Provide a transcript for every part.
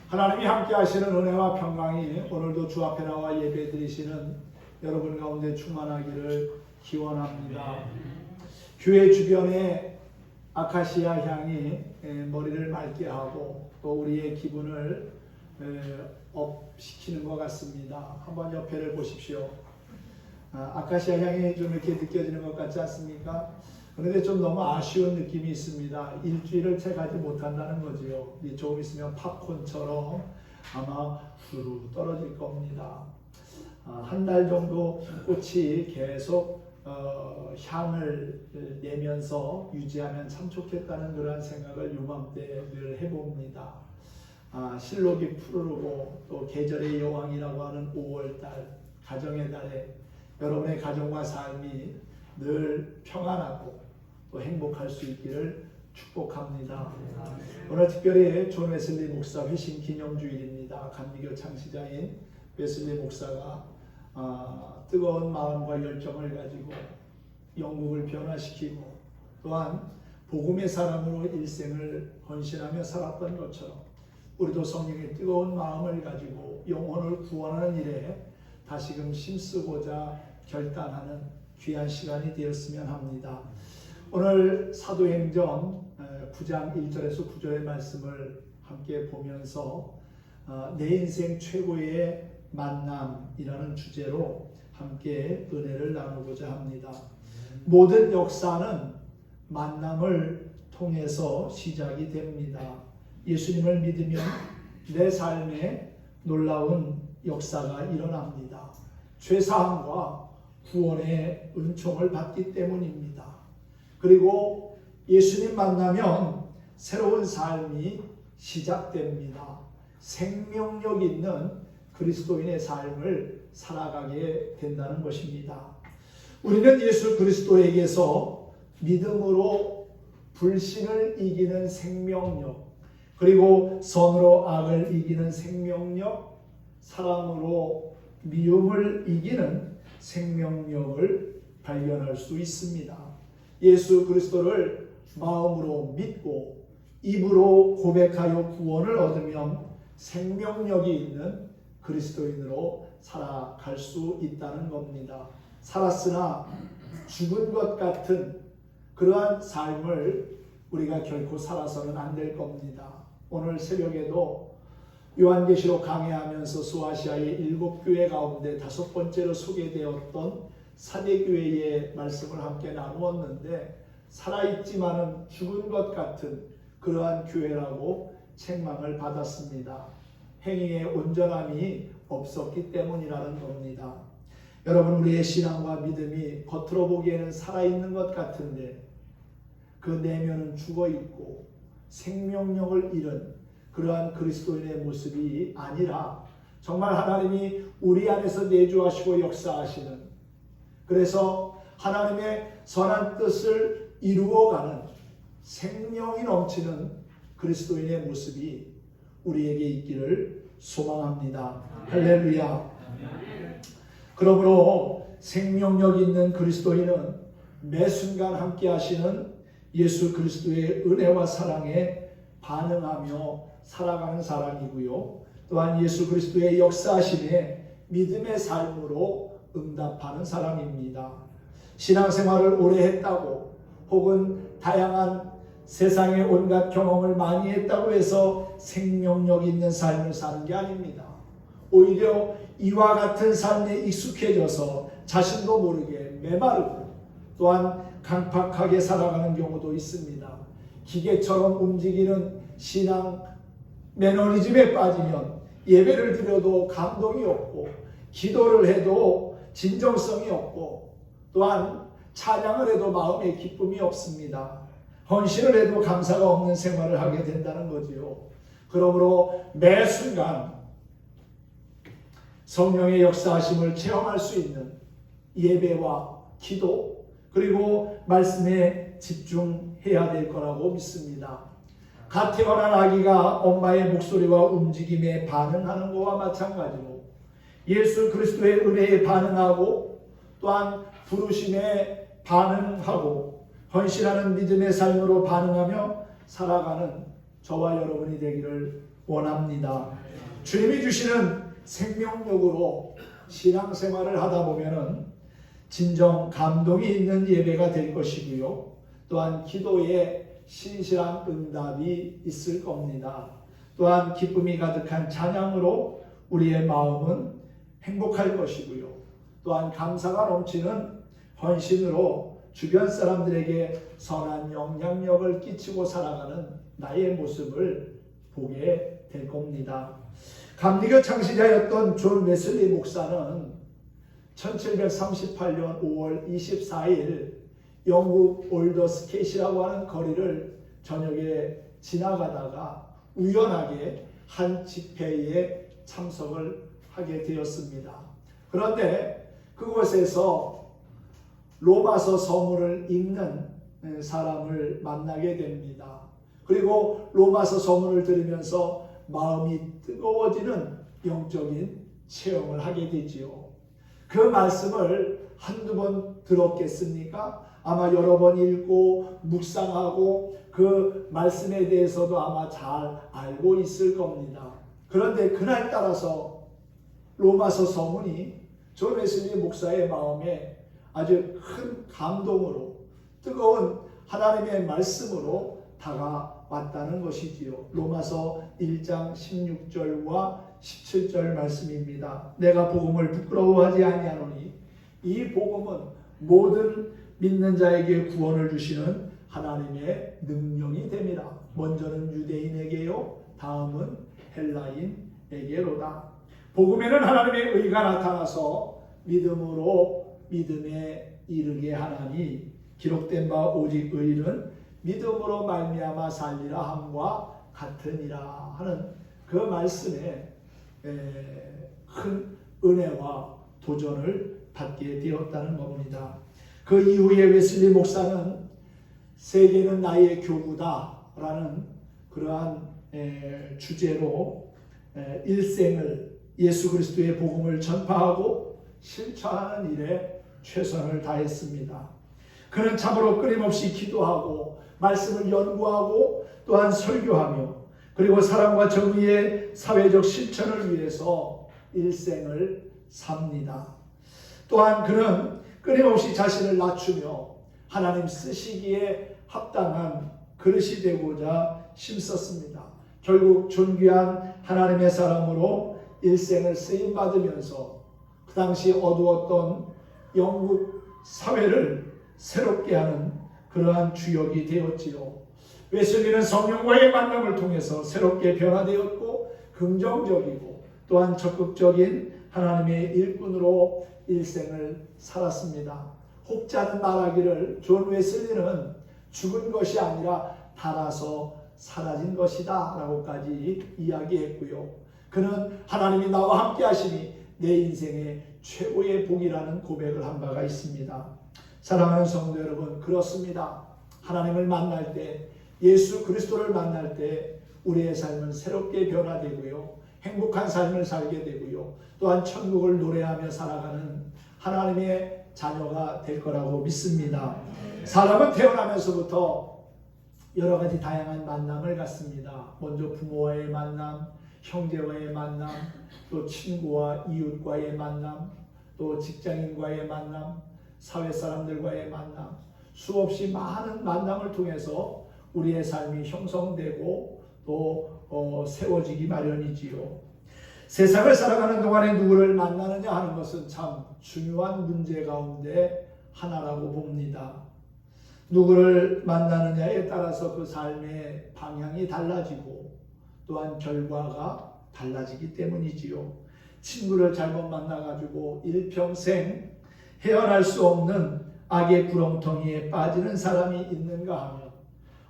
하나님이 함께 하시는 은혜와 평강이 오늘도 주 앞에 나와 예배 드리시는 여러분 가운데 충만하기를 기원합니다. 교회 주변에 아카시아 향이 머리를 맑게 하고 또 우리의 기분을 업시키는 것 같습니다. 한번 옆에를 보십시오. 아카시아 향이 좀 이렇게 느껴지는 것 같지 않습니까? 그런데 좀 너무 아쉬운 느낌이 있습니다. 일주일을 채 가지 못한다는 거지요. 조금 있으면 팝콘처럼 아마 후루 떨어질 겁니다. 한 달 정도 꽃이 계속 향을 내면서 유지하면 참 좋겠다는 그런 생각을 요맘때 늘 해봅니다. 실록이 푸르르고 또 계절의 여왕이라고 하는 5월달, 가정의 달에 여러분의 가정과 삶이 늘 평안하고 또 행복할 수 있기를 축복합니다. 오늘 특별히 존 웨슬리 목사 회심 기념주일입니다. 감리교 창시자인 웨슬리 목사가 뜨거운 마음과 열정을 가지고 영국을 변화시키고 또한 복음의 사람으로 일생을 헌신하며 살았던 것처럼 우리도 성령의 뜨거운 마음을 가지고 영혼을 구원하는 일에 다시금 힘쓰고자 결단하는 귀한 시간이 되었으면 합니다. 오늘 사도행전 9장 1절에서 9절의 말씀을 함께 보면서 내 인생 최고의 만남이라는 주제로 함께 은혜를 나누고자 합니다. 모든 역사는 만남을 통해서 시작이 됩니다. 예수님을 믿으면 내 삶에 놀라운 역사가 일어납니다. 죄사함과 구원의 은총을 받기 때문입니다. 그리고 예수님 만나면 새로운 삶이 시작됩니다. 생명력 있는 그리스도인의 삶을 살아가게 된다는 것입니다. 우리는 예수 그리스도에게서 믿음으로 불신을 이기는 생명력, 그리고 선으로 악을 이기는 생명력, 사랑으로 미움을 이기는 생명력을 발견할 수 있습니다. 예수 그리스도를 마음으로 믿고 입으로 고백하여 구원을 얻으면 생명력이 있는 그리스도인으로 살아갈 수 있다는 겁니다. 살았으나 죽은 것 같은 그러한 삶을 우리가 결코 살아서는 안 될 겁니다. 오늘 새벽에도 요한계시록 강해하면서 소아시아의 7교회 가운데 5번째로 소개되었던 사대교회의 말씀을 함께 나누었는데 살아있지만은 죽은 것 같은 그러한 교회라고 책망을 받았습니다. 행위의 온전함이 없었기 때문이라는 겁니다. 여러분, 우리의 신앙과 믿음이 겉으로 보기에는 살아있는 것 같은데 그 내면은 죽어있고 생명력을 잃은 그러한 그리스도인의 모습이 아니라 정말 하나님이 우리 안에서 내주하시고 역사하시는, 그래서 하나님의 선한 뜻을 이루어가는 생명이 넘치는 그리스도인의 모습이 우리에게 있기를 소망합니다. 할렐루야. 그러므로 생명력 있는 그리스도인은 매 순간 함께 하시는 예수 그리스도의 은혜와 사랑에 반응하며 살아가는 사람이고요. 또한 예수 그리스도의 역사하심에 믿음의 삶으로 응답하는 사람입니다. 신앙생활을 오래 했다고 혹은 다양한 세상의 온갖 경험을 많이 했다고 해서 생명력 있는 삶을 사는 게 아닙니다. 오히려 이와 같은 삶에 익숙해져서 자신도 모르게 메마르고 또한 강팍하게 살아가는 경우도 있습니다. 기계처럼 움직이는 신앙 매너리즘에 빠지면 예배를 드려도 감동이 없고 기도를 해도 진정성이 없고 또한 찬양을 해도 마음에 기쁨이 없습니다. 헌신을 해도 감사가 없는 생활을 하게 된다는 거지요. 그러므로 매 순간 성령의 역사하심을 체험할 수 있는 예배와 기도 그리고 말씀에 집중해야 될 거라고 믿습니다. 갓 태어난 아기가 엄마의 목소리와 움직임에 반응하는 것과 마찬가지로 예수 그리스도의 은혜에 반응하고 또한 부르심에 반응하고 헌신하는 믿음의 삶으로 반응하며 살아가는 저와 여러분이 되기를 원합니다. 주님이 주시는 생명력으로 신앙생활을 하다 보면은 진정 감동이 있는 예배가 될 것이고요. 또한 기도에 신실한 응답이 있을 겁니다. 또한 기쁨이 가득한 찬양으로 우리의 마음은 행복할 것이고요. 또한 감사가 넘치는 헌신으로 주변 사람들에게 선한 영향력을 끼치고 살아가는 나의 모습을 보게 될 겁니다. 감리교 창시자였던 존 웨슬리 목사는 1738년 5월 24일 영국 올더스케이시라고 하는 거리를 저녁에 지나가다가 우연하게 한 집회에 참석을 하게 되었습니다. 그런데 그곳에서 로마서 서문을 읽는 사람을 만나게 됩니다. 그리고 로마서 서문을 들으면서 마음이 뜨거워지는 영적인 체험을 하게 되지요. 그 말씀을 한두 번 들었겠습니까? 아마 여러 번 읽고 묵상하고 그 말씀에 대해서도 아마 잘 알고 있을 겁니다. 그런데 그날따라서 로마서 서문이 존 웨슬리 목사의 마음에 아주 큰 감동으로 뜨거운 하나님의 말씀으로 다가왔다는 것이지요. 로마서 1장 16절과 17절 말씀입니다. 내가 복음을 부끄러워하지 아니하노니 이 복음은 모든 믿는 자에게 구원을 주시는 하나님의 능력이 됨이라. 먼저는 유대인에게요, 다음은 헬라인에게로다. 복음에는 하나님의 의가 나타나서 믿음으로 믿음에 이르게 하나니 기록된 바 오직 의인은 믿음으로 말미암아 살리라 함과 같으니라 하는 그 말씀에 큰 은혜와 도전을 받게 되었다는 겁니다. 그 이후에 웨슬리 목사는 세계는 나의 교구다라는 그러한 주제로 일생을 예수 그리스도의 복음을 전파하고 실천하는 일에 최선을 다했습니다. 그는 참으로 끊임없이 기도하고 말씀을 연구하고 또한 설교하며 그리고 사랑과 정의의 사회적 실천을 위해서 일생을 삽니다. 또한 그는 끊임없이 자신을 낮추며 하나님 쓰시기에 합당한 그릇이 되고자 힘썼습니다. 결국 존귀한 하나님의 사람으로 일생을 쓰임받으면서 그 당시 어두웠던 영국 사회를 새롭게 하는 그러한 주역이 되었지요. 웨슬리는 성령과의 만남을 통해서 새롭게 변화되었고 긍정적이고 또한 적극적인 하나님의 일꾼으로 일생을 살았습니다. 혹자는 말하기를 존 웨슬리는 죽은 것이 아니라 닳아서 사라진 것이다 라고까지 이야기했고요. 그는 하나님이 나와 함께 하심이 내 인생의 최고의 복이라는 고백을 한 바가 있습니다. 사랑하는 성도 여러분, 그렇습니다. 하나님을 만날 때, 예수 그리스도를 만날 때 우리의 삶은 새롭게 변화되고요, 행복한 삶을 살게 되고요, 또한 천국을 노래하며 살아가는 하나님의 자녀가 될 거라고 믿습니다. 사람은 태어나면서부터 여러 가지 다양한 만남을 갖습니다. 먼저 부모와의 만남, 형제와의 만남, 또 친구와 이웃과의 만남, 또 직장인과의 만남, 사회 사람들과의 만남, 수없이 많은 만남을 통해서 우리의 삶이 형성되고 또 세워지기 마련이지요. 세상을 살아가는 동안에 누구를 만나느냐 하는 것은 참 중요한 문제 가운데 하나라고 봅니다. 누구를 만나느냐에 따라서 그 삶의 방향이 달라지고 또한 결과가 달라지기 때문이지요. 친구를 잘못 만나가지고 일평생 헤어날 수 없는 악의 구렁텅이에 빠지는 사람이 있는가 하면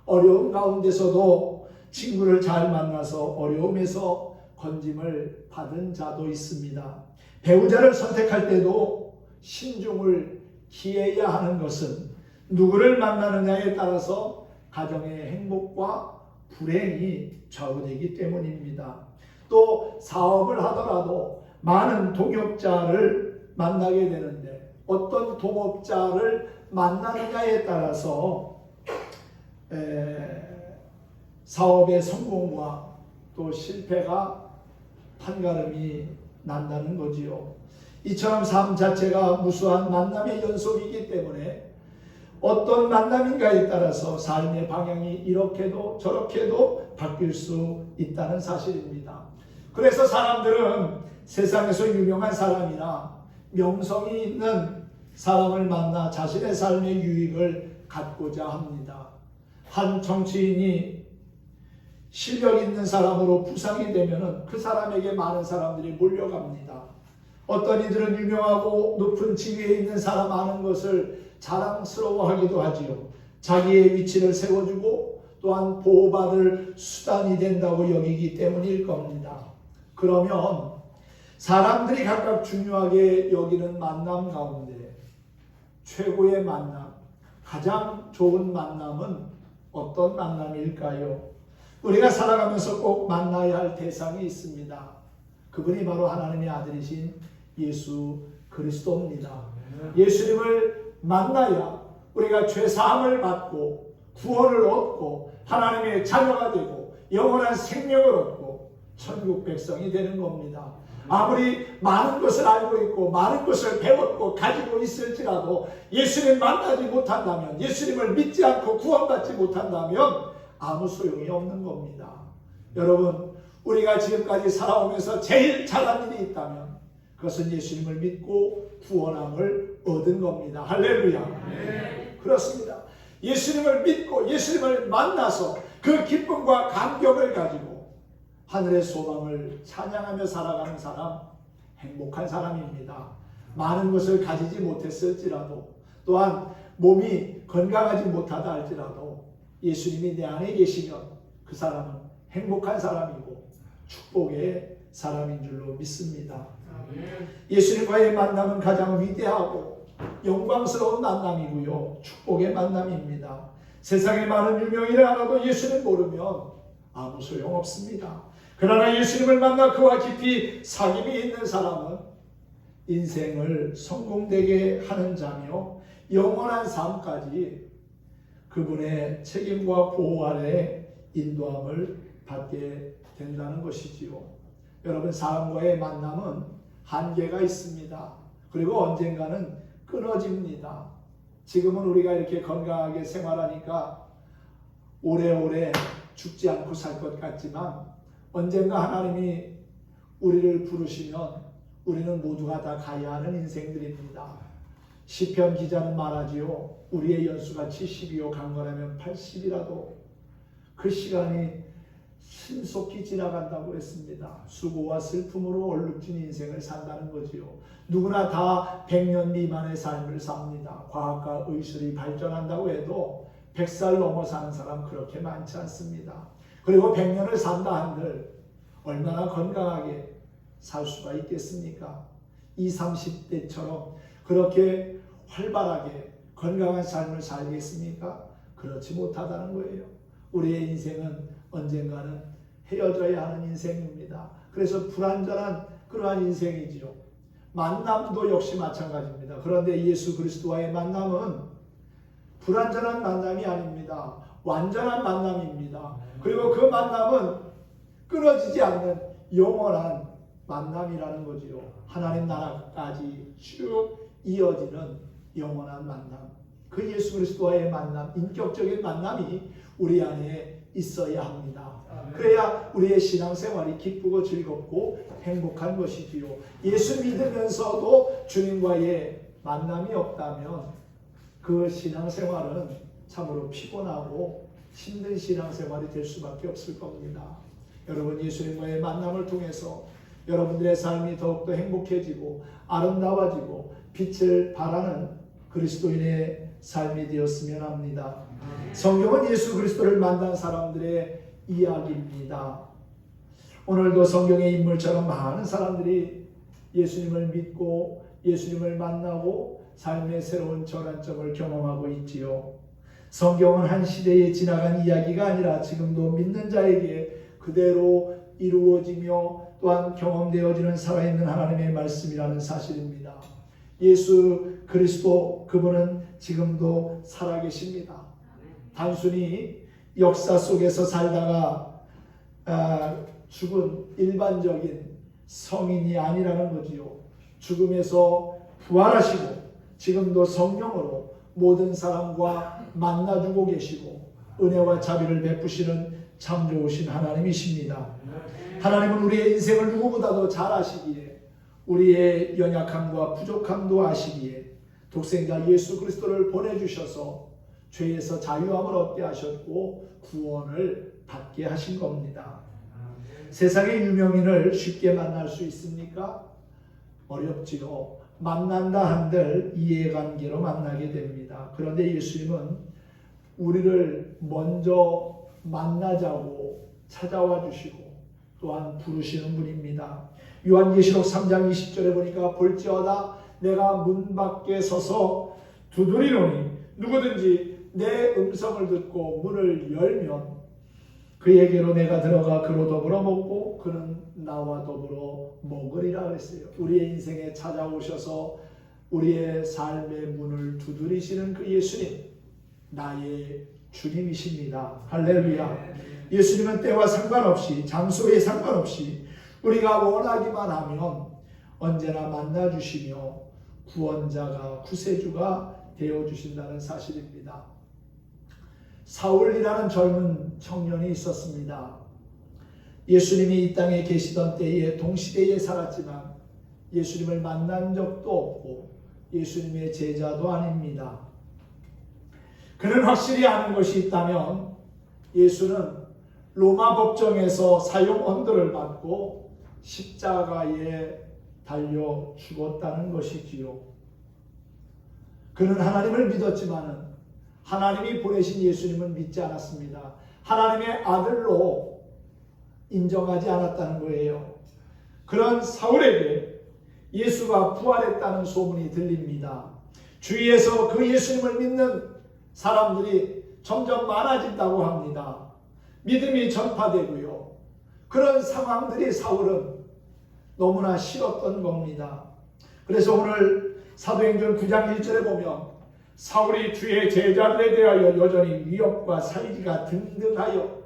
어려움 가운데서도 친구를 잘 만나서 어려움에서 건짐을 받은 자도 있습니다. 배우자를 선택할 때도 신중을 기해야 하는 것은 누구를 만나느냐에 따라서 가정의 행복과 불행이 좌우되기 때문입니다. 또 사업을 하더라도 많은 동역자를 만나게 되는데 어떤 동업자를 만나느냐에 따라서 사업의 성공과 또 실패가 판가름이 난다는 거지요. 이처럼 삶 자체가 무수한 만남의 연속이기 때문에 어떤 만남인가에 따라서 삶의 방향이 이렇게도 저렇게도 바뀔 수 있다는 사실입니다. 그래서 사람들은 세상에서 유명한 사람이나 명성이 있는 사람을 만나 자신의 삶의 유익을 갖고자 합니다. 한 정치인이 실력 있는 사람으로 부상이 되면 그 사람에게 많은 사람들이 몰려갑니다. 어떤 이들은 유명하고 높은 지위에 있는 사람 아는 것을 자랑스러워하기도 하지요. 자기의 위치를 세워주고 또한 보호받을 수단이 된다고 여기기 때문일 겁니다. 그러면 사람들이 각각 중요하게 여기는 만남 가운데 최고의 만남, 가장 좋은 만남은 어떤 만남일까요? 우리가 살아가면서 꼭 만나야 할 대상이 있습니다. 그분이 바로 하나님의 아들이신 예수 그리스도입니다. 예수님을 만나야 우리가 죄사함을 받고 구원을 얻고 하나님의 자녀가 되고 영원한 생명을 얻고 천국 백성이 되는 겁니다. 아무리 많은 것을 알고 있고 많은 것을 배웠고 가지고 있을지라도 예수님을 만나지 못한다면, 예수님을 믿지 않고 구원받지 못한다면 아무 소용이 없는 겁니다. 여러분, 우리가 지금까지 살아오면서 제일 잘한 일이 있다면 그것은 예수님을 믿고 구원함을 얻은 겁니다. 할렐루야. 네. 그렇습니다. 예수님을 믿고 예수님을 만나서 그 기쁨과 감격을 가지고 하늘의 소망을 찬양하며 살아가는 사람, 행복한 사람입니다. 많은 것을 가지지 못했을지라도 또한 몸이 건강하지 못하다 할지라도 예수님이 내 안에 계시면 그 사람은 행복한 사람이고 축복의 사람인 줄로 믿습니다. 예수님과의 만남은 가장 위대하고 영광스러운 만남이고요, 축복의 만남입니다. 세상에 많은 유명인을 알아도 예수님 모르면 아무 소용없습니다. 그러나 예수님을 만나 그와 깊이 사귐이 있는 사람은 인생을 성공되게 하는 자며 영원한 삶까지 그분의 책임과 보호 아래 인도함을 받게 된다는 것이지요. 여러분, 사람과의 만남은 한계가 있습니다. 그리고 언젠가는 끊어집니다. 지금은 우리가 이렇게 건강하게 생활하니까 오래오래 죽지 않고 살 것 같지만 언젠가 하나님이 우리를 부르시면 우리는 모두가 다 가야 하는 인생들입니다. 시편 기자는 말하지요. 우리의 연수가 70이요 강건하면 80이라도 그 시간이 신속히 지나간다고 했습니다. 수고와 슬픔으로 얼룩진 인생을 산다는 거지요. 누구나 다 100년 미만의 삶을 삽니다. 과학과 의술이 발전한다고 해도 100살 넘어 사는 사람 그렇게 많지 않습니다. 그리고 100년을 산다 한들 얼마나 건강하게 살 수가 있겠습니까? 20, 30대처럼 그렇게 활발하게 건강한 삶을 살겠습니까? 그렇지 못하다는 거예요. 우리의 인생은 언젠가는 헤어져야 하는 인생입니다. 그래서 불완전한 그러한 인생이지요. 만남도 역시 마찬가지입니다. 그런데 예수 그리스도와의 만남은 불완전한 만남이 아닙니다. 완전한 만남입니다. 그리고 그 만남은 끊어지지 않는 영원한 만남이라는 거지요. 하나님 나라까지 쭉 이어지는 영원한 만남. 그 예수 그리스도와의 만남, 인격적인 만남이 우리 안에 있어야 합니다. 그래야 우리의 신앙생활이 기쁘고 즐겁고 행복한 것이지요. 예수 믿으면서도 주님과의 만남이 없다면 그 신앙생활은 참으로 피곤하고 힘든 신앙생활이 될 수밖에 없을 겁니다. 여러분, 예수님과의 만남을 통해서 여러분들의 삶이 더욱더 행복해지고 아름다워지고 빛을 발하는 그리스도인의 삶이 되었으면 합니다. 성경은 예수 그리스도를 만난 사람들의 이야기입니다. 오늘도 성경의 인물처럼 많은 사람들이 예수님을 믿고 예수님을 만나고 삶의 새로운 전환점을 경험하고 있지요. 성경은 한 시대에 지나간 이야기가 아니라 지금도 믿는 자에게 그대로 이루어지며 또한 경험되어지는 살아있는 하나님의 말씀이라는 사실입니다. 예수 그리스도, 그분은 지금도 살아계십니다. 단순히 역사 속에서 살다가 죽은 일반적인 성인이 아니라는 거지요. 죽음에서 부활하시고 지금도 성령으로 모든 사람과 만나주고 계시고 은혜와 자비를 베푸시는 참 좋으신 하나님이십니다. 하나님은 우리의 인생을 누구보다도 잘 아시기에 우리의 연약함과 부족함도 아시기에 독생자 예수 그리스도를 보내주셔서 죄에서 자유함을 얻게 하셨고 구원을 받게 하신 겁니다. 세상의 유명인을 쉽게 만날 수 있습니까? 어렵지요. 만난다 한들 이해관계로 만나게 됩니다. 그런데 예수님은 우리를 먼저 만나자고 찾아와 주시고 또한 부르시는 분입니다. 요한계시록 3장 20절에 보니까 볼지어다 내가 문 밖에 서서 두드리노니 누구든지 내 음성을 듣고 문을 열면 그에게로 내가 들어가 그로 더불어 먹고 그는 나와 더불어 먹으리라 그랬어요. 우리의 인생에 찾아오셔서 우리의 삶의 문을 두드리시는 그 예수님, 나의 주님이십니다. 할렐루야. 예수님은 때와 상관없이 장소에 상관없이 우리가 원하기만 하면 언제나 만나주시며 구원자가 구세주가 되어주신다는 사실입니다. 사울이라는 젊은 청년이 있었습니다. 예수님이 이 땅에 계시던 때에 동시대에 살았지만 예수님을 만난 적도 없고 예수님의 제자도 아닙니다. 그는 확실히 아는 것이 있다면 예수는 로마 법정에서 사형 언도를 받고 십자가에 달려 죽었다는 것이지요. 그는 하나님을 믿었지만은 하나님이 보내신 예수님은 믿지 않았습니다. 하나님의 아들로 인정하지 않았다는 거예요. 그런 사울에게 예수가 부활했다는 소문이 들립니다. 주위에서 그 예수님을 믿는 사람들이 점점 많아진다고 합니다. 믿음이 전파되고요. 그런 상황들이 사울은 너무나 싫었던 겁니다. 그래서 오늘 사도행전 9장 1절에 보면 사울이 주의 제자들에 대하여 여전히 위협과 살기가 등등하여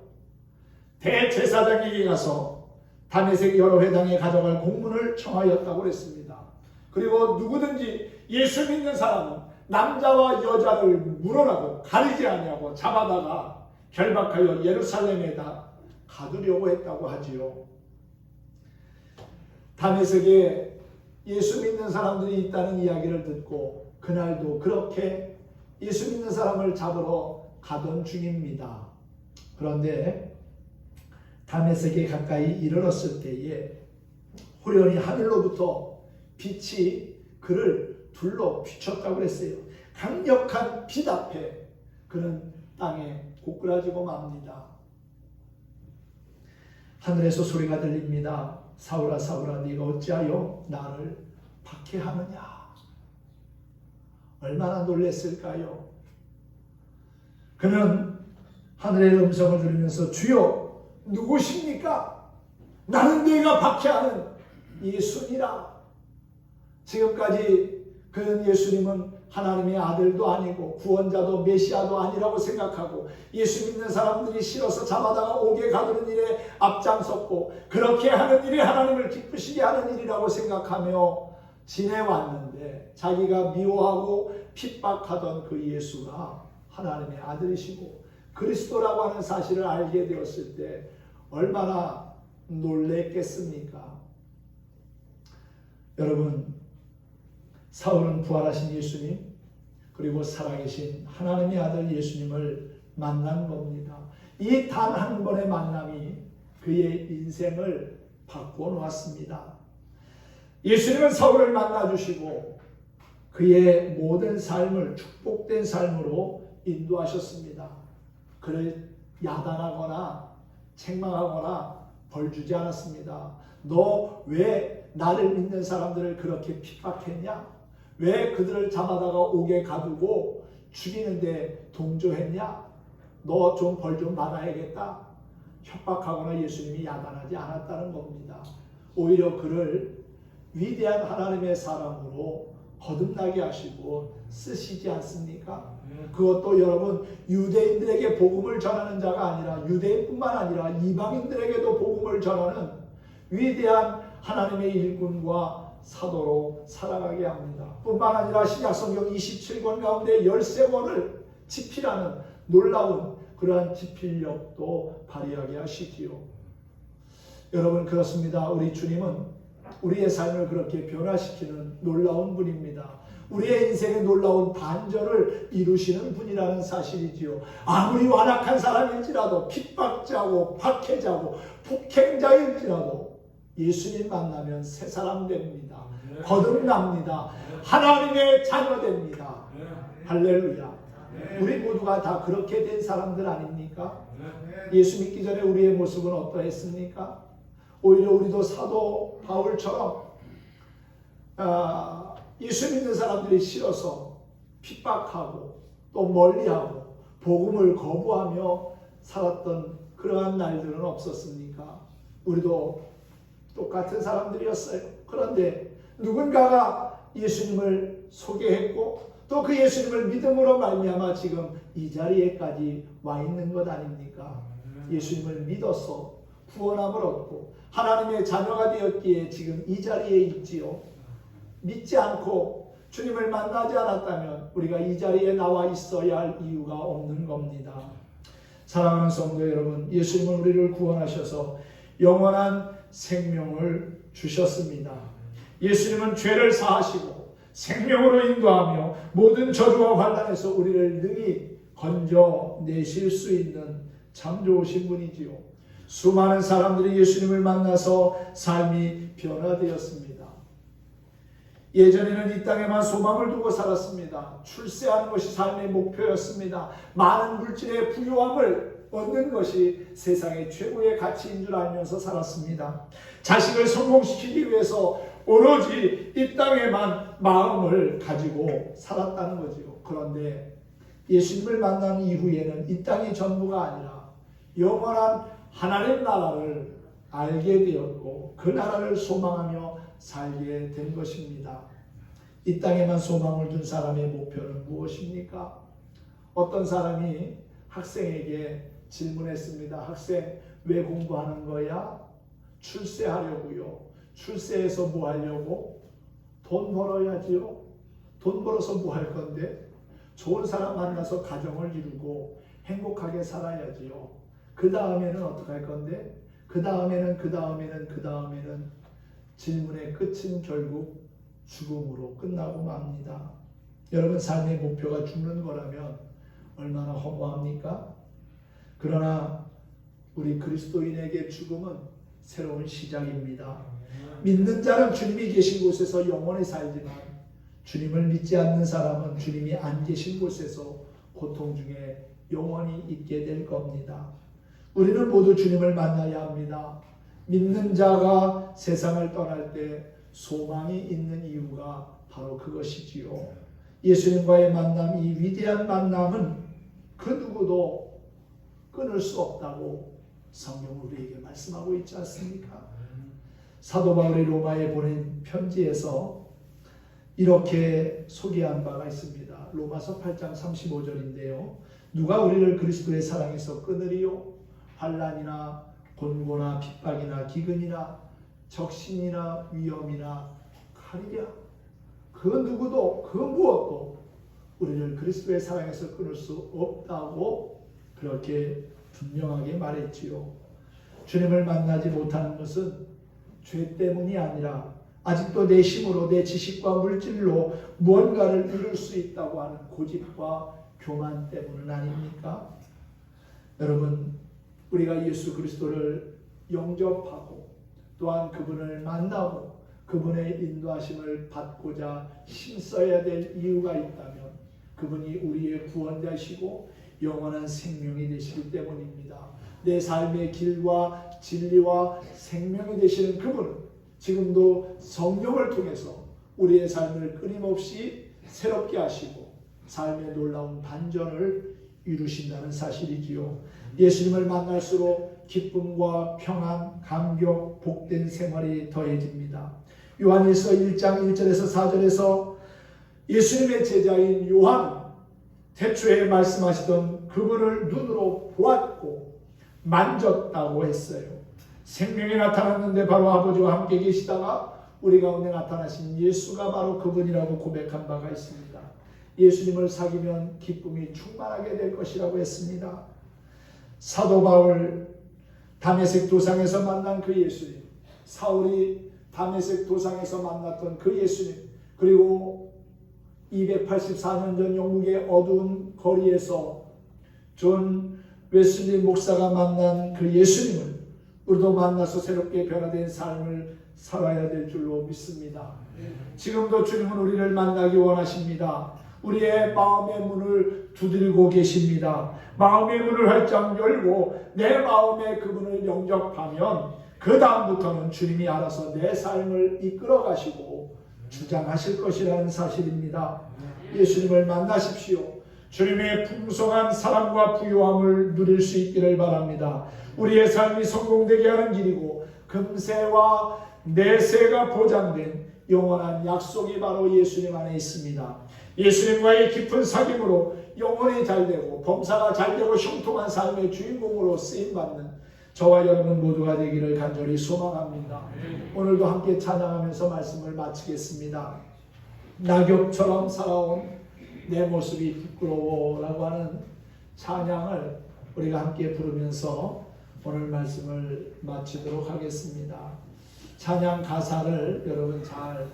대제사장에게 가서 다메섹 여러 회당에 가져갈 공문을 청하였다고 그랬습니다. 그리고 누구든지 예수 믿는 사람은 남자와 여자를 물어라고 가리지 아니하고 잡아다가 결박하여 예루살렘에다 가두려고 했다고 하지요. 다메섹에 예수 믿는 사람들이 있다는 이야기를 듣고 그날도 그렇게 예수 믿는 사람을 잡으러 가던 중입니다. 그런데 다메섹에 가까이 이르렀을 때에 호련히 하늘로부터 빛이 그를 둘러 비췄다고 그랬어요. 강력한 빛 앞에 그는 땅에 고꾸라지고 맙니다. 하늘에서 소리가 들립니다. 사울아 사울아 네가 어찌하여 나를 박해하느냐. 얼마나 놀랐을까요? 그는 하늘의 음성을 들으면서 주여 누구십니까? 나는 네가 박해하는 예수니라. 지금까지 그는 예수님은 하나님의 아들도 아니고 구원자도 메시아도 아니라고 생각하고 예수 믿는 사람들이 싫어서 잡아다가 옥에 가두는 일에 앞장섰고 그렇게 하는 일이 하나님을 기쁘시게 하는 일이라고 생각하며 지내왔는데 자기가 미워하고 핍박하던 그 예수가 하나님의 아들이시고 그리스도라고 하는 사실을 알게 되었을 때 얼마나 놀랬겠습니까? 여러분, 사울은 부활하신 예수님 그리고 살아계신 하나님의 아들 예수님을 만난 겁니다. 이 단 한 번의 만남이 그의 인생을 바꿔 놓았습니다. 예수님은 사울을 만나주시고 그의 모든 삶을 축복된 삶으로 인도하셨습니다. 그를 야단하거나 책망하거나 벌주지 않았습니다. 너 왜 나를 믿는 사람들을 그렇게 핍박했냐? 왜 그들을 잡아다가 옥에 가두고 죽이는데 동조했냐? 너 좀 벌 좀 받아야겠다. 협박하거나 예수님이 야단하지 않았다는 겁니다. 오히려 그를 위대한 하나님의 사람으로 거듭나게 하시고 쓰시지 않습니까? 그것도 여러분 유대인들에게 복음을 전하는 자가 아니라 유대인뿐만 아니라 이방인들에게도 복음을 전하는 위대한 하나님의 일꾼과 사도로 살아가게 합니다. 뿐만 아니라 신약성경 27권 가운데 13권을 집필하는 놀라운 그러한 집필력도 발휘하게 하시지요. 여러분 그렇습니다. 우리 주님은 우리의 삶을 그렇게 변화시키는 놀라운 분입니다. 우리의 인생에 놀라운 반전을 이루시는 분이라는 사실이지요. 아무리 완악한 사람일지라도 핍박자고 박해자고 폭행자일지라도 예수님 만나면 새 사람 됩니다. 거듭납니다. 하나님의 자녀 됩니다. 할렐루야. 우리 모두가 다 그렇게 된 사람들 아닙니까? 예수 믿기 전에 우리의 모습은 어떠했습니까? 오히려 우리도 사도 바울처럼 예수 믿는 사람들이 싫어서 핍박하고 또 멀리하고 복음을 거부하며 살았던 그러한 날들은 없었습니까? 우리도 똑같은 사람들이었어요. 그런데 누군가가 예수님을 소개했고 또 그 예수님을 믿음으로 말미암아 지금 이 자리에까지 와 있는 것 아닙니까? 예수님을 믿어서 구원함을 얻고 하나님의 자녀가 되었기에 지금 이 자리에 있지요. 믿지 않고 주님을 만나지 않았다면 우리가 이 자리에 나와 있어야 할 이유가 없는 겁니다. 사랑하는 성도 여러분, 예수님은 우리를 구원하셔서 영원한 생명을 주셨습니다. 예수님은 죄를 사하시고 생명으로 인도하며 모든 저주와 환난에서 우리를 능히 건져내실 수 있는 참 좋으신 분이지요. 수많은 사람들이 예수님을 만나서 삶이 변화되었습니다. 예전에는 이 땅에만 소망을 두고 살았습니다. 출세하는 것이 삶의 목표였습니다. 많은 물질의 부유함을 얻는 것이 세상의 최고의 가치인 줄 알면서 살았습니다. 자식을 성공시키기 위해서 오로지 이 땅에만 마음을 가지고 살았다는 거지요. 그런데 예수님을 만난 이후에는 이 땅이 전부가 아니라 영원한 하나님 나라를 알게 되었고 그 나라를 소망하며 살게 된 것입니다. 이 땅에만 소망을 둔 사람의 목표는 무엇입니까? 어떤 사람이 학생에게 질문했습니다. 학생, 왜 공부하는 거야? 출세하려고요. 출세해서 뭐 하려고? 돈 벌어야지요. 돈 벌어서 뭐 할 건데? 좋은 사람 만나서 가정을 이루고 행복하게 살아야지요. 그 다음에는 어떻게 할 건데? 그 다음에는 질문의 끝은 결국 죽음으로 끝나고 맙니다. 여러분 삶의 목표가 죽는 거라면 얼마나 허무합니까? 그러나 우리 그리스도인에게 죽음은 새로운 시작입니다. 믿는 자는 주님이 계신 곳에서 영원히 살지만 주님을 믿지 않는 사람은 주님이 안 계신 곳에서 고통 중에 영원히 있게 될 겁니다. 우리는 모두 주님을 만나야 합니다. 믿는 자가 세상을 떠날 때 소망이 있는 이유가 바로 그것이지요. 예수님과의 만남, 이 위대한 만남은 그 누구도 끊을 수 없다고 성경은 우리에게 말씀하고 있지 않습니까? 사도 바울이 로마에 보낸 편지에서 이렇게 소개한 바가 있습니다. 로마서 8장 35절인데요. 누가 우리를 그리스도의 사랑에서 끊으리요? 환난이나 곤고나 핍박이나 기근이나 적신이나 위험이나 칼이랴. 그 누구도 그 무엇도 우리를 그리스도의 사랑에서 끊을 수 없다고 그렇게 분명하게 말했지요. 주님을 만나지 못하는 것은 죄 때문이 아니라 아직도 내 힘으로 내 지식과 물질로 무언가를 이룰 수 있다고 하는 고집과 교만 때문은 아닙니까? 여러분, 우리가 예수 그리스도를 영접하고 또한 그분을 만나고 그분의 인도하심을 받고자 힘써야 될 이유가 있다면 그분이 우리의 구원자시고 영원한 생명이 되시기 때문입니다. 내 삶의 길과 진리와 생명이 되시는 그분은 지금도 성령을 통해서 우리의 삶을 끊임없이 새롭게 하시고 삶의 놀라운 반전을 이루신다는 사실이지요. 예수님을 만날수록 기쁨과 평안, 감격, 복된 생활이 더해집니다. 요한일서 1장 1절에서 4절에서 예수님의 제자인 요한, 태초에 말씀하시던 그분을 눈으로 보았고 만졌다고 했어요. 생명이 나타났는데 바로 아버지와 함께 계시다가 우리 가운데 나타나신 예수가 바로 그분이라고 고백한 바가 있습니다. 예수님을 사귀면 기쁨이 충만하게 될 것이라고 했습니다. 사도 바울 다메섹 도상에서 만난 그 예수님, 사울이 다메섹 도상에서 만났던 그 예수님, 그리고 284년 전 영국의 어두운 거리에서 존 웨슬리 목사가 만난 그 예수님을 우리도 만나서 새롭게 변화된 삶을 살아야 될 줄로 믿습니다. 지금도 주님은 우리를 만나기 원하십니다. 우리의 마음의 문을 두드리고 계십니다. 마음의 문을 활짝 열고 내 마음에 그분을 영접하면 그 다음부터는 주님이 알아서 내 삶을 이끌어 가시고 주장하실 것이라는 사실입니다. 예수님을 만나십시오. 주님의 풍성한 사랑과 부유함을 누릴 수 있기를 바랍니다. 우리의 삶이 성공되게 하는 길이고 금세와 내세가 보장된 영원한 약속이 바로 예수님 안에 있습니다. 예수님과의 깊은 사귐으로 영혼이 잘되고 범사가 잘되고 형통한 삶의 주인공으로 쓰임받는 저와 여러분 모두가 되기를 간절히 소망합니다. 오늘도 함께 찬양하면서 말씀을 마치겠습니다. 낙엽처럼 살아온 내 모습이 부끄러워라고 하는 찬양을 우리가 함께 부르면서 오늘 말씀을 마치도록 하겠습니다. 찬양 가사를 여러분 잘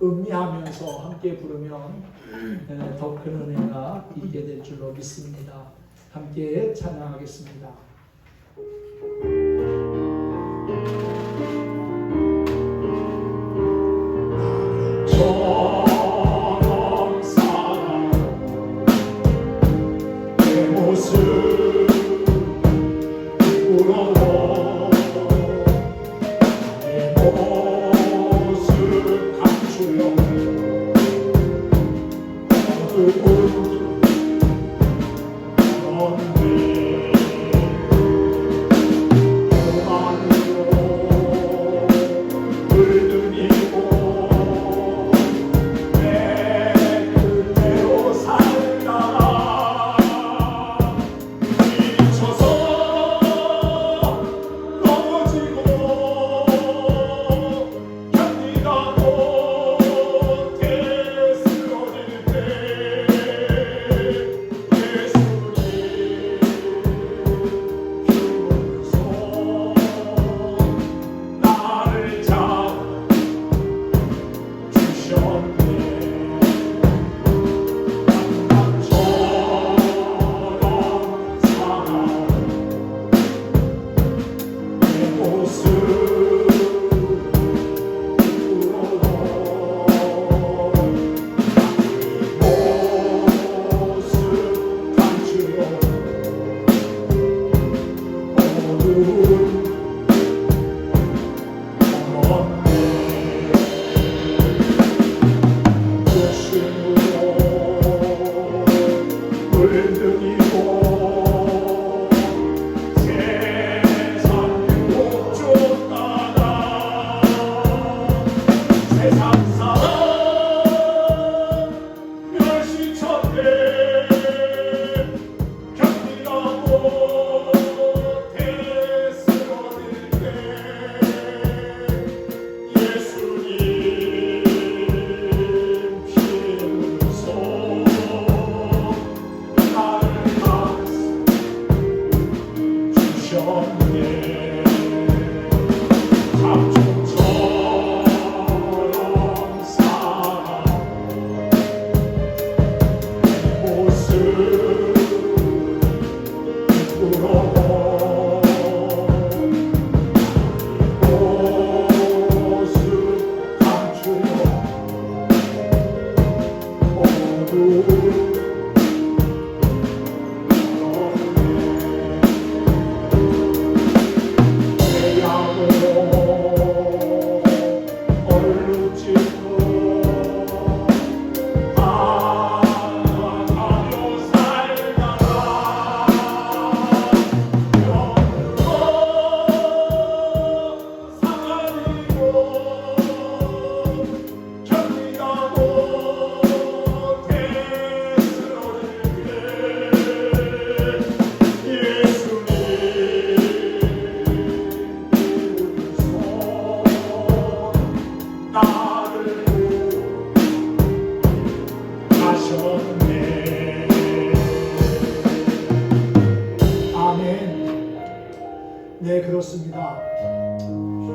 음미하면서 함께 부르면 더 큰 은혜가 있게 될 줄로 믿습니다. 함께 찬양하겠습니다. 처럼 살아 내 모습 부러워 내 모습 감추려 어두운 넌데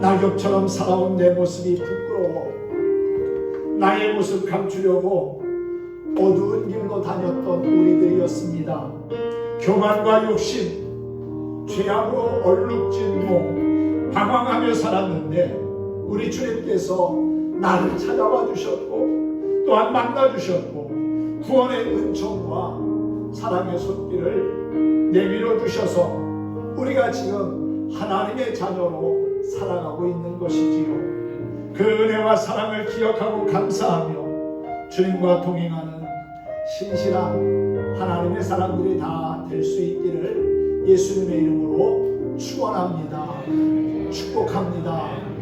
낙엽처럼 살아온 내 모습이 부끄러워 나의 모습 감추려고 어두운 길로 다녔던 우리들이었습니다. 교만과 욕심, 죄악으로 얼룩진 몸, 방황하며 살았는데 우리 주님께서 나를 찾아와 주셨고 또한 만나 주셨고 구원의 은총과 사랑의 손길을 내밀어 주셔서 우리가 지금 하나님의 자녀로 살아가고 있는 것이지요. 그 은혜와 사랑을 기억하고 감사하며 주님과 동행하는 신실한 하나님의 사람들이 다 될 수 있기를 예수님의 이름으로 축원합니다. 축복합니다.